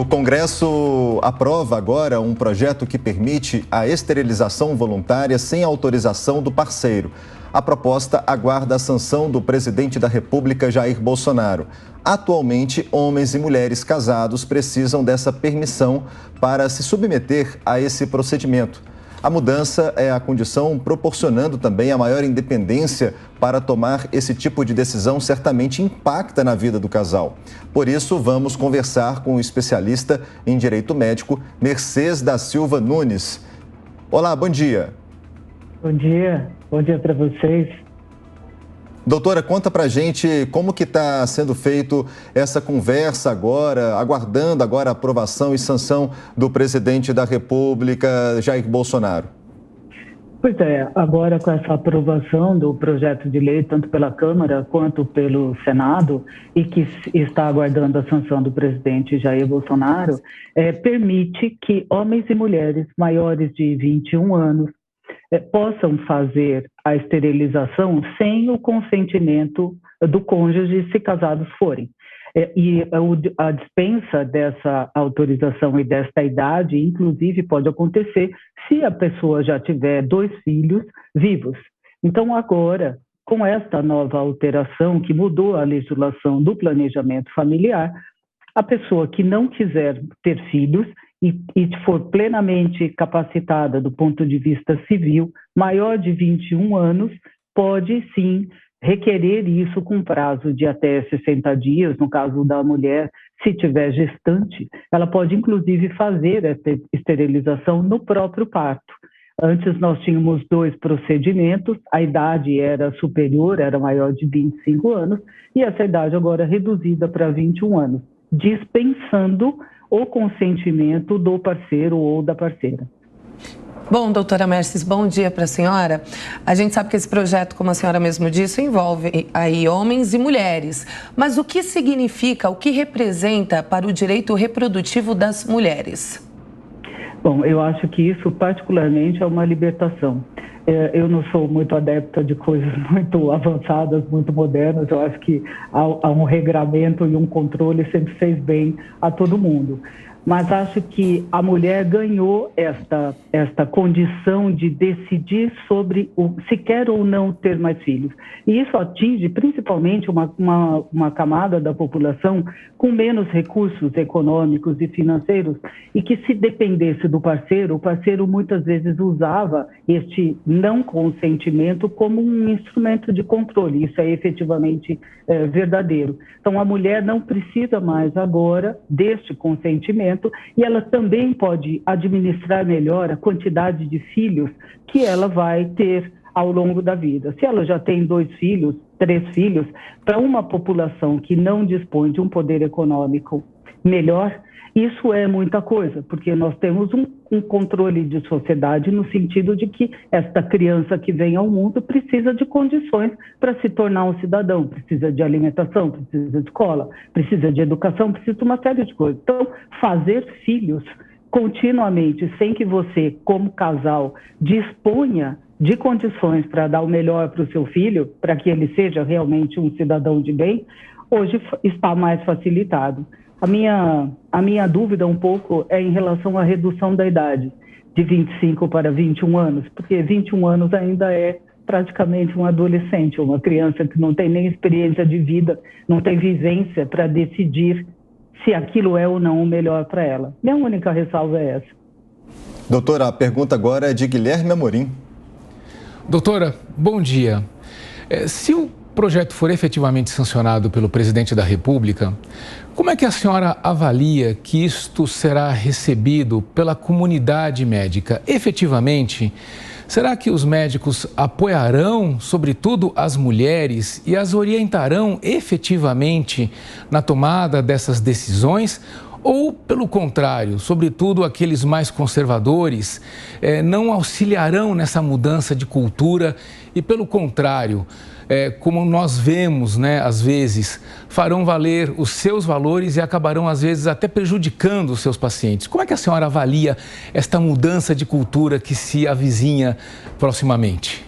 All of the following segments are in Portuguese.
Congresso aprova agora um projeto que permite a esterilização voluntária sem autorização do parceiro. A proposta aguarda a sanção do presidente da República, Jair Bolsonaro. Atualmente, homens e mulheres casados precisam dessa permissão para se submeter a esse procedimento. A mudança é a condição proporcionando também a maior independência para tomar esse tipo de decisão, certamente impacta na vida do casal. Por isso, vamos conversar com o especialista em direito médico, Mercedes da Silva Nunes. Olá, bom dia. Bom dia para vocês. Doutora, conta pra gente como que está sendo feito essa conversa agora, aguardando agora a aprovação e sanção do presidente da República, Jair Bolsonaro. Pois é, agora com essa aprovação do projeto de lei, tanto pela Câmara quanto pelo Senado, e que está aguardando a sanção do presidente Jair Bolsonaro, permite que homens e mulheres maiores de 21 anos possam fazer a esterilização sem o consentimento do cônjuge, se casados forem. E a dispensa dessa autorização e desta idade, inclusive, pode acontecer se a pessoa já tiver 2 filhos vivos. Então, agora, com esta nova alteração que mudou a legislação do planejamento familiar, a pessoa que não quiser ter filhos e for plenamente capacitada do ponto de vista civil, maior de 21 anos, pode sim requerer isso com prazo de até 60 dias, no caso da mulher, se tiver gestante, ela pode inclusive fazer essa esterilização no próprio parto. Antes nós tínhamos 2 procedimentos, a idade era superior, era maior de 25 anos, e essa idade agora é reduzida para 21 anos, dispensando o consentimento do parceiro ou da parceira. Bom, doutora Mercedes, bom dia para a senhora. A gente sabe que esse projeto, como a senhora mesmo disse, envolve aí homens e mulheres. Mas o que significa, o que representa para o direito reprodutivo das mulheres? Bom, eu acho que isso particularmente é uma libertação. Eu não sou muito adepta de coisas muito avançadas, muito modernas. Eu acho que há um regramento e um controle sempre fez bem a todo mundo. Mas acho que a mulher ganhou esta condição de decidir sobre se quer ou não ter mais filhos. E isso atinge principalmente uma camada da população com menos recursos econômicos e financeiros e que, se dependesse do parceiro, o parceiro muitas vezes usava este não consentimento como um instrumento de controle. Isso é efetivamente verdadeiro. Então, a mulher não precisa mais agora deste consentimento, e ela também pode administrar melhor a quantidade de filhos que ela vai ter ao longo da vida. Se ela já tem 2 filhos, 3 filhos, para uma população que não dispõe de um poder econômico melhor, isso é muita coisa, porque nós temos um controle de sociedade no sentido de que esta criança que vem ao mundo precisa de condições para se tornar um cidadão, precisa de alimentação, precisa de escola, precisa de educação, precisa de uma série de coisas. Então, fazer filhos continuamente, sem que você, como casal, disponha de condições para dar o melhor para o seu filho, para que ele seja realmente um cidadão de bem, hoje está mais facilitado. A minha dúvida um pouco é em relação à redução da idade, de 25 para 21 anos, porque 21 anos ainda é praticamente um adolescente, uma criança que não tem nem experiência de vida, não tem vivência para decidir se aquilo é ou não o melhor para ela. Minha única ressalva é essa. Doutora, a pergunta agora é de Guilherme Amorim. Doutora, bom dia. Se o projeto for efetivamente sancionado pelo presidente da República, como é que a senhora avalia que isto será recebido pela comunidade médica? Efetivamente, será que os médicos apoiarão, sobretudo as mulheres, e as orientarão efetivamente na tomada dessas decisões? Ou, pelo contrário, sobretudo aqueles mais conservadores, não auxiliarão nessa mudança de cultura e, pelo contrário, como nós vemos, às vezes, farão valer os seus valores e acabarão, às vezes, até prejudicando os seus pacientes. Como é que a senhora avalia esta mudança de cultura que se avizinha proximamente?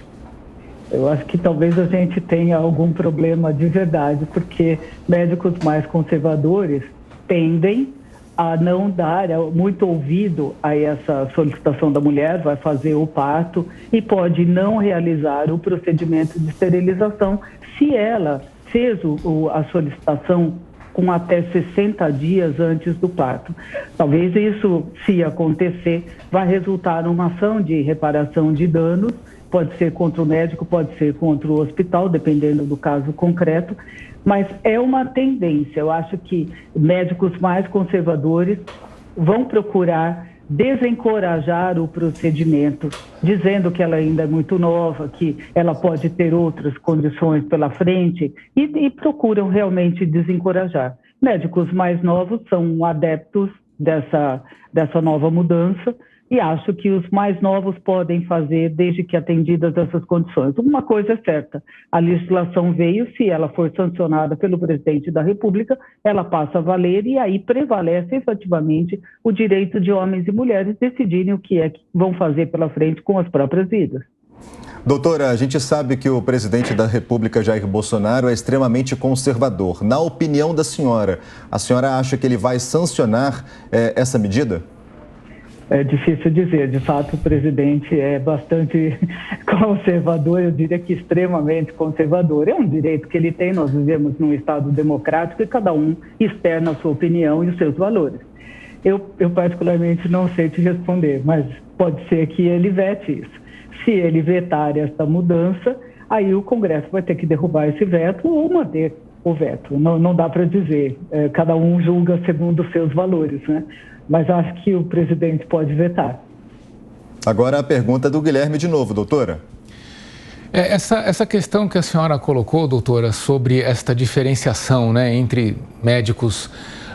Eu acho que talvez a gente tenha algum problema de verdade, porque médicos mais conservadores tendem a não dar muito ouvido a essa solicitação da mulher, vai fazer o parto e pode não realizar o procedimento de esterilização se ela fez a solicitação com até 60 dias antes do parto. Talvez isso, se acontecer, vai resultar numa ação de reparação de danos, pode ser contra o médico, pode ser contra o hospital, dependendo do caso concreto, mas é uma tendência. Eu acho que médicos mais conservadores vão procurar desencorajar o procedimento, dizendo que ela ainda é muito nova, que ela pode ter outras condições pela frente e procuram realmente desencorajar. Médicos mais novos são adeptos dessa nova mudança e acho que os mais novos podem fazer desde que atendidas essas condições. Uma coisa é certa, a legislação veio, se ela for sancionada pelo presidente da República, ela passa a valer e aí prevalece efetivamente o direito de homens e mulheres decidirem o que é que vão fazer pela frente com as próprias vidas. Doutora, a gente sabe que o presidente da República, Jair Bolsonaro, é extremamente conservador. Na opinião da senhora, a senhora acha que ele vai sancionar essa medida? É difícil dizer, de fato o presidente é bastante conservador, eu diria que extremamente conservador. É um direito que ele tem, nós vivemos num Estado democrático e cada um externa a sua opinião e os seus valores. Eu particularmente não sei te responder, mas pode ser que ele vete isso. Se ele vetar essa mudança, aí o Congresso vai ter que derrubar esse veto ou manter o veto. Não dá para dizer, cada um julga segundo os seus valores, né? Mas acho que o presidente pode vetar. Agora a pergunta do Guilherme de novo, doutora. Essa questão que a senhora colocou, doutora, sobre esta diferenciação, né, entre médicos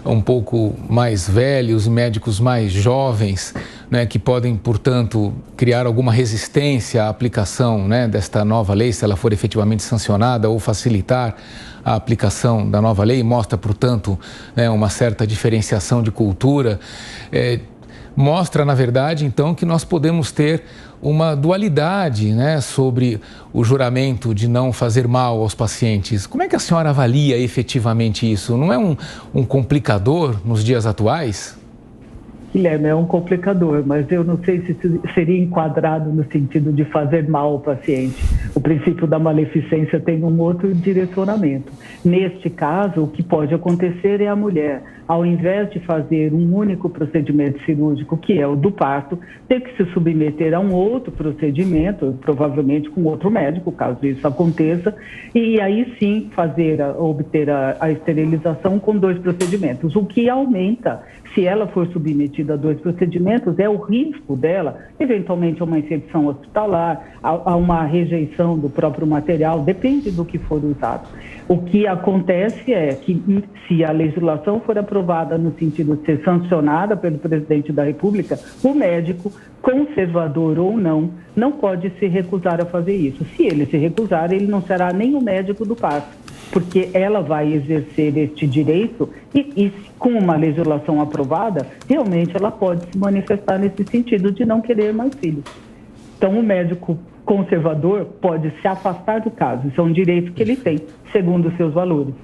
um pouco mais velhos e médicos mais jovens, né, que podem, portanto, criar alguma resistência à aplicação, né, desta nova lei, se ela for efetivamente sancionada, ou facilitar a aplicação da nova lei, mostra, portanto, né, uma certa diferenciação de cultura, mostra, na verdade, então, que nós podemos ter uma dualidade, né, sobre o juramento de não fazer mal aos pacientes. Como é que a senhora avalia efetivamente isso? Não é um complicador nos dias atuais? Guilherme, é um complicador, mas eu não sei se seria enquadrado no sentido de fazer mal ao paciente. O princípio da maleficência tem um outro direcionamento. Neste caso, o que pode acontecer é a mulher, ao invés de fazer um único procedimento cirúrgico, que é o do parto, ter que se submeter a um outro procedimento, provavelmente com outro médico, caso isso aconteça, e aí sim obter a esterilização com 2 procedimentos, o que aumenta, se ela for submetida a 2 procedimentos, é o risco dela, eventualmente a uma infecção hospitalar, a uma rejeição do próprio material, depende do que for usado. O que acontece é que, se a legislação for aprovada no sentido de ser sancionada pelo presidente da República, o médico, conservador ou não pode se recusar a fazer isso. Se ele se recusar, ele não será nem o médico do parto, porque ela vai exercer este direito e com uma legislação aprovada, realmente ela pode se manifestar nesse sentido de não querer mais filhos. Então, o médico conservador pode se afastar do caso, isso é um direito que ele tem, segundo os seus valores.